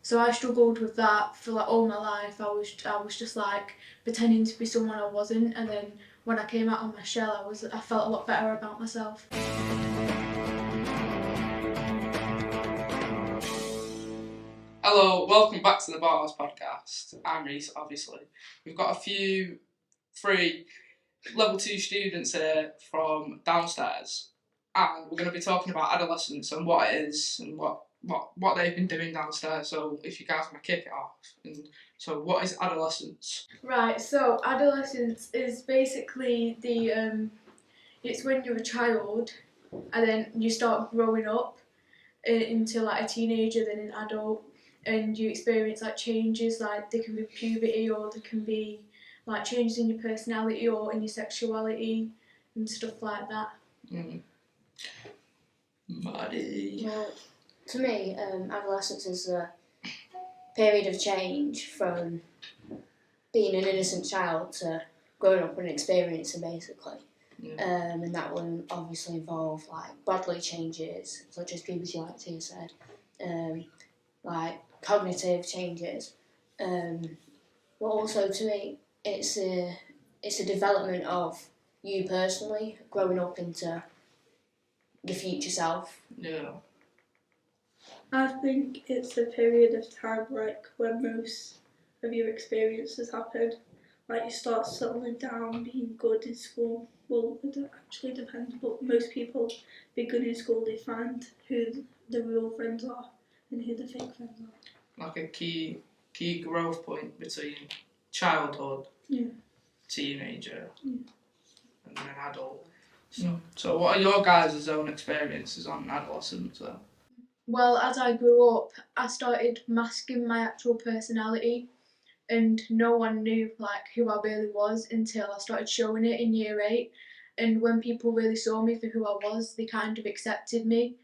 So I struggled with that for like all my life. I was just like pretending to be someone I wasn't, and then when I came out of my shell, I felt a lot better about myself. Hello, welcome back to the Bars podcast. I'm Reese, obviously. We've got three level 2 students here from downstairs, and we're going to be talking about adolescence and what it is and what they've been doing downstairs. So if you guys want to kick it off. So what is adolescence? Right, so adolescence is basically it's when you're a child and then you start growing up into like a teenager, then an adult, and you experience like changes, like they can be puberty or they can be like changes in your personality or in your sexuality and stuff like that. Maddie. Well, to me, adolescence is a period of change from being an innocent child to growing up and experiencing, basically. Yeah. And that will obviously involve like bodily changes, such as puberty, like Tia said, like cognitive changes. But also, to me, it's a development of you personally growing up into your future self. Yeah. I think it's a period of time like when most of your experiences happen. Like you start settling down, being good in school. Well, it actually depends, but most people being good in school, they find who the real friends are and who the fake friends are. Like a key growth point between childhood, teenager, and then adult. So what are your guys' own experiences on adolescence then? Well, as I grew up, I started masking my actual personality, and no one knew like who I really was until I started showing it in year 8. And when people really saw me for who I was, they kind of accepted me.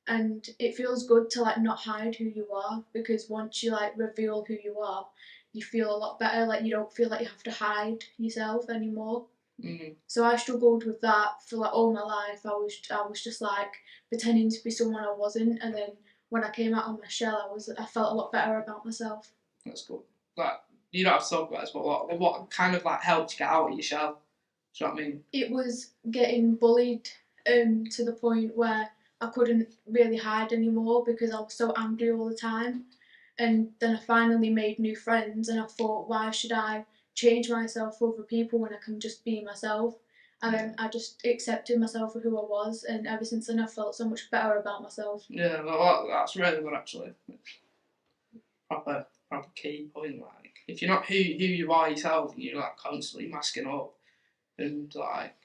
And it feels good to like not hide who you are, because once you like reveal who you are, you feel a lot better. Like you don't feel like you have to hide yourself anymore. So I struggled with that for like all my life. I was just like pretending to be someone I wasn't, and then when I came out of my shell, I felt a lot better about myself. That's good. Like you don't have to talk about this, but what kind of like helped you get out of your shell? Do you know what I mean? It was getting bullied to the point where I couldn't really hide anymore because I was so angry all the time. And then I finally made new friends, and I thought, why should I change myself for other people when I can just be myself? And then I just accepted myself for who I was, and ever since then I felt so much better about myself. Yeah, well, that's really good actually. Proper key point. Like, if you're not who you are yourself, you're like constantly masking up and like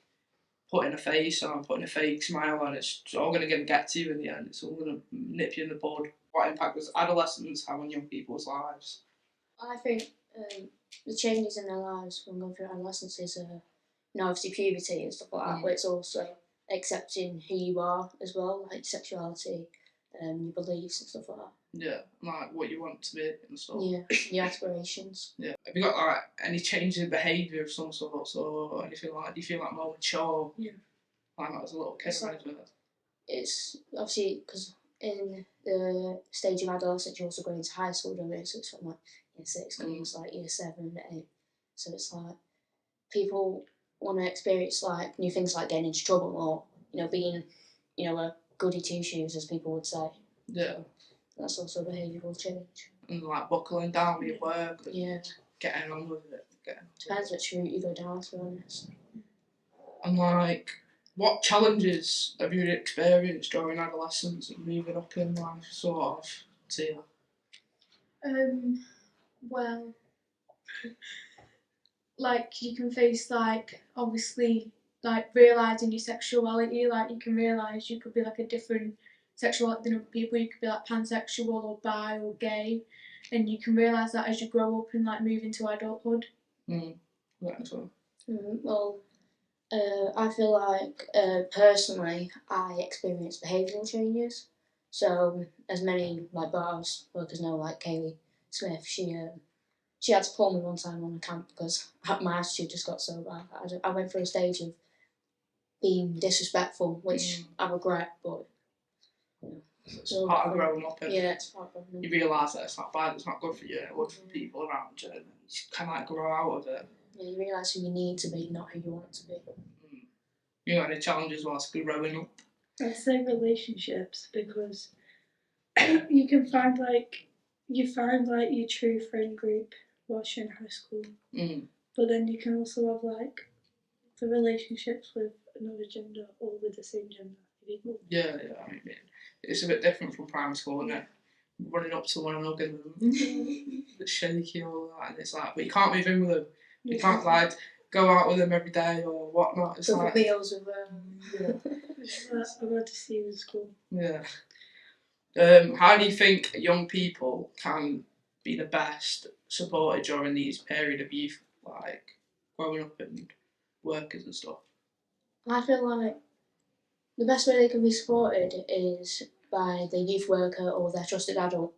putting a face on, putting a fake smile on, it's all going to get to you in the end. It's all going to nip you in the bud. What impact does adolescence have on young people's lives? I think the changes in their lives when going through adolescence is, obviously puberty and stuff like that, but it's also accepting who you are as well, like sexuality, your beliefs and stuff like that. Yeah, like what you want to be and stuff. Yeah, your aspirations. Yeah. Have you got like any change in behaviour of some sort or anything like? Do you feel like more mature? Yeah. Like as a little kid, It's obviously because in the stage of adolescence, you also go into high school, don't you? So it's from like year 6 going to like year 7 and 8. So it's like people want to experience like new things, like getting into trouble or being a goody two shoes, as people would say. Yeah. That's also behavioural change. And like buckling down with your work. Yeah. Getting on with it. Depends which route you go down, to be honest. And like, what challenges have you experienced during adolescence and moving up in life, sort of, Tia? Well, like you can face like obviously like realising your sexuality. Like you can realise you could be like a different sexuality than other people. You could be like pansexual or bi or gay, and you can realise that as you grow up and like move into adulthood. Well, I feel like personally I experienced behavioural changes. So as many like bars workers know, like Kaylee Smith, she had to pull me one time on the camp because my attitude just got so bad. I went through a stage of being disrespectful, which I regret, but It's part of growing up, and yeah, it's part of you realise that it's not bad, it's not good for you, or for people around you, and you kind of like grow out of it. Yeah, you realise who you need to be, not who you want to be. You got any challenges whilst growing up? I'd say relationships, because you can find your true friend group whilst you're in high school, but then you can also have like the relationships with another gender or with the same gender. Yeah, I mean, it's a bit different from primary school, isn't it? Running up to one and hugging them, a bit shaky, all that, and it's like, but you can't move in with them. You can't like go out with them every day or whatnot. It's like meals with them. I'm glad to see you in school. Yeah. How do you think young people can be the best supported during these period of youth, like growing up and workers and stuff? I feel like the best way they can be supported is by the youth worker or their trusted adult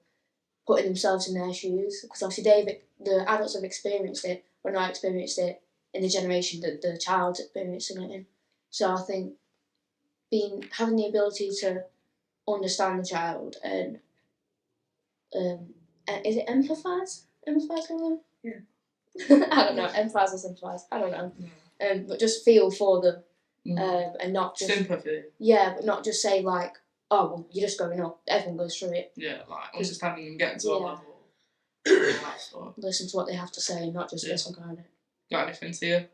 putting themselves in their shoes, because obviously the adults have experienced it, or not experienced it in the generation that the child's experiencing it in. So I think having the ability to understand the child and is it empathise? Empathise with them? Yeah. I don't know. Empathise or sympathise? I don't know. But just feel for them, and not just sympathy. Yeah, but not just say like, oh, well, you're just growing up. Everyone goes through it. Yeah, like understanding and getting to a level. All that stuff. Listen to what they have to say, not just disregard it. Got anything to you?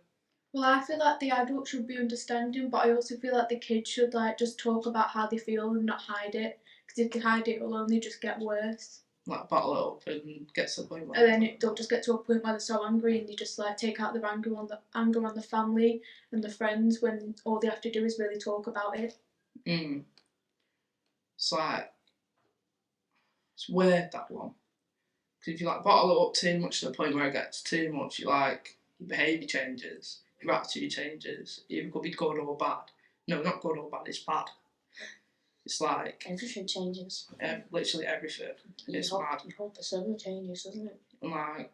Well, I feel like the adults should be understanding, but I also feel like the kids should like just talk about how they feel and not hide it. Because if they hide it, it'll only just get worse. Like bottle it up and get to the point where. And then they'll just get to a point where they're so angry, and they just like take out their anger on the family and the friends, when all they have to do is really talk about it. It's like it's weird, that one. Because if you like bottle it up too much to the point where it gets too much, you like your behaviour changes, your attitude changes. It could be good or bad. No, not good or bad. It's bad. It's like everything changes. Literally everything. It's mad. Your whole persona changes, doesn't it? And like,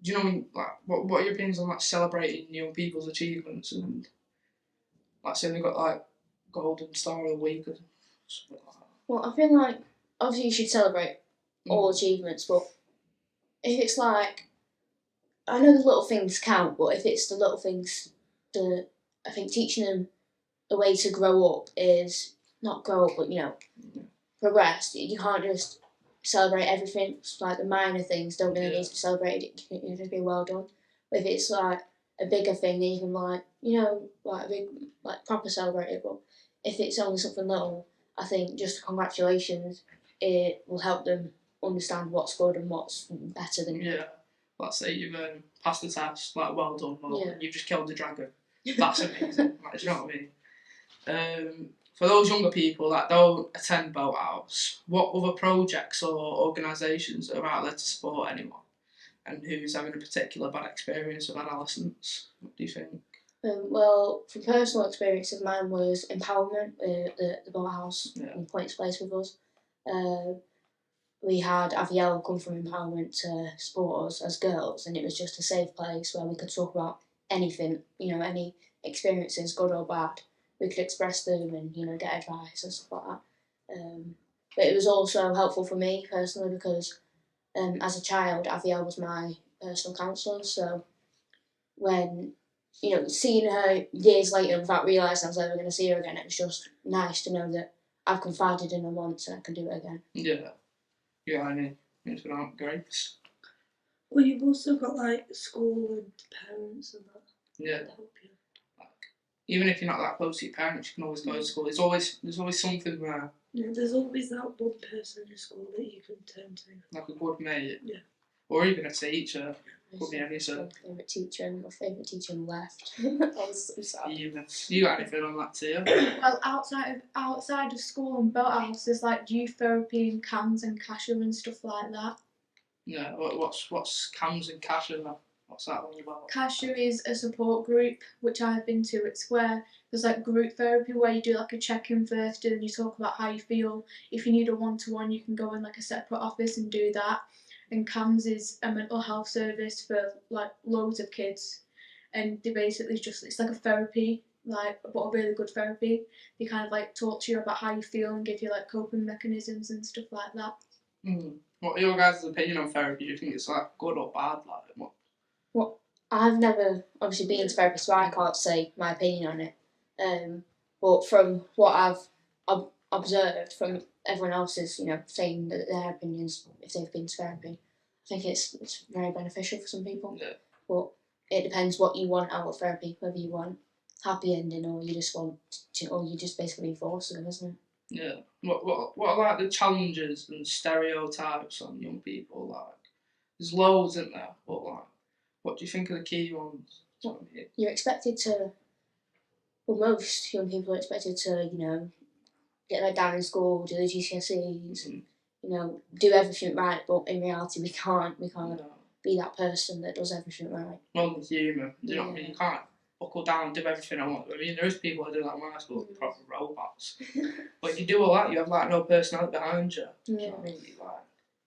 do you know what are your opinions on like celebrating young people's achievements and like saying they got like golden star of the week or something like that? Well, I feel like obviously you should celebrate all achievements, but if it's like, I know the little things count, but if it's the little things, I think teaching them a way to grow up is not grow up, but progress. You can't just celebrate everything. It's like the minor things don't really need to be celebrated. It needs to be well done. But if it's like a bigger thing, then you can like a big proper celebrate it. But if it's only something little, I think just congratulations, it will help them understand what's good and what's better than you. Let's say you've passed the test, like well done, you've just killed the dragon. That's amazing. Like, do you know what I mean? For those younger people that don't attend Boathouse, what other projects or organisations are out there to support anyone and who's having a particular bad experience of adolescence? What do you think? Well, from personal experiences, mine was empowerment, the Boathouse in Points Place with us. We had Avielle come from empowerment to support us as girls, and it was just a safe place where we could talk about anything, any experiences, good or bad. We could express them and, get advice and stuff like that. But it was also helpful for me personally because as a child, Avielle was my personal counsellor. So when, seeing her years later without realising I was ever going to see her again, it was just nice to know that I've confided in her once and I can do it again. Yeah, I mean, it's been great. Well, you've also got like school and parents and that. Yeah. To help you. Even if you're not that close to your parents, you can always go to school. There's always something there. Yeah, there's always that one person in school that you can turn to. Like a good mate. Yeah. Or even a teacher. Could be any My favourite teacher, and my favourite teacher left. I was so sad. You got anything on that too? Well, outside of school and Boathouse, there's like youth therapy and CAMS and Casher and stuff like that. Yeah, what's CAMS and Casher? What's that all about? Casher is a support group which I've been to. It's where there's like group therapy where you do like a check-in first and then you talk about how you feel. If you need a one-to-one, you can go in like a separate office and do that. And CAMS is a mental health service for like loads of kids, and they basically it's like a therapy but a really good therapy. They kind of like talk to you about how you feel and give you like coping mechanisms and stuff like that. What are your guys' opinion on therapy? Do you think it's like good or bad? Like Well, I've never obviously been to therapy, so I can't say my opinion on it. But from what I've observed from everyone else's, saying that their opinions if they've been to therapy, I think it's very beneficial for some people. Yeah. But it depends what you want out of therapy, whether you want happy ending or you just want to, or you just basically force them, isn't it? Yeah. What are like the challenges and stereotypes on young people? Like, there's loads, isn't there? But like, what do you think are the key ones? You're expected to. Well, most young people are expected to, get their down in school, do the GCSEs, and do everything right. But in reality, we can't. We can't be that person that does everything right. Well, the humour. Do you know what I mean? You can't buckle down and do everything I want. I mean, there is people who do that in my school, proper robots. But if you do all that, you have like no personality behind you. Yeah. You know what I mean?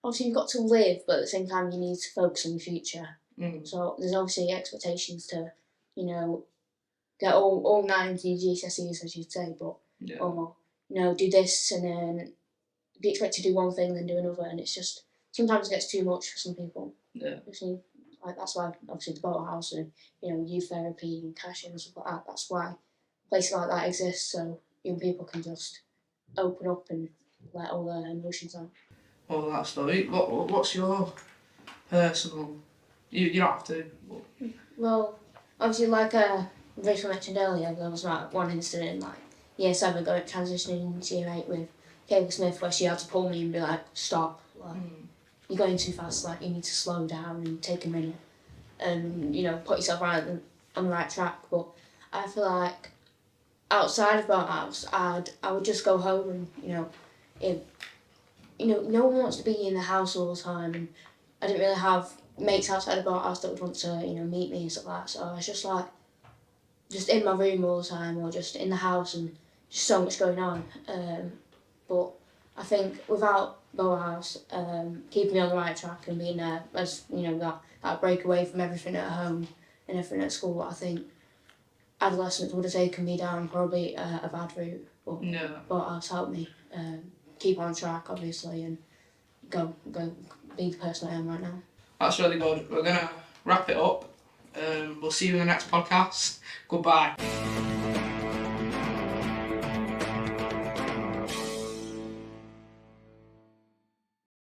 Obviously, you've got to live, but at the same time, you need to focus on the future. So there's obviously expectations to, get all 90 GCSEs, as you'd say, but or do this and then be expected to do one thing, then do another, and it's just sometimes it gets too much for some people. Yeah. Like that's why obviously the Boat House and youth therapy and cash and stuff like that. That's why places like that exist, so young people can just open up and let all their emotions out. All that stuff. What's your personal? You don't have to. Well, obviously, like Rachel mentioned earlier, there was like one incident in like year 7 transitioning into year 8 with Kayla Smith where she had to pull me and be like, stop, like you're going too fast, like you need to slow down and take a minute and put yourself on the right track. But I feel like outside of Boat House, I would just go home and if no one wants to be in the house all the time, and I didn't really have mates outside of Boat House that would want to meet me and stuff like that. So I was just like just in my room all the time or just in the house and just so much going on. But I think without Boat House, keeping me on the right track and being there as that break away from everything at home and everything at school, I think Adolescence would have taken me down probably a bad route. But Boat House helped me keep on track, obviously, and go be the person I am right now. That's really good. We're gonna wrap it up. We'll see you in the next podcast. Goodbye.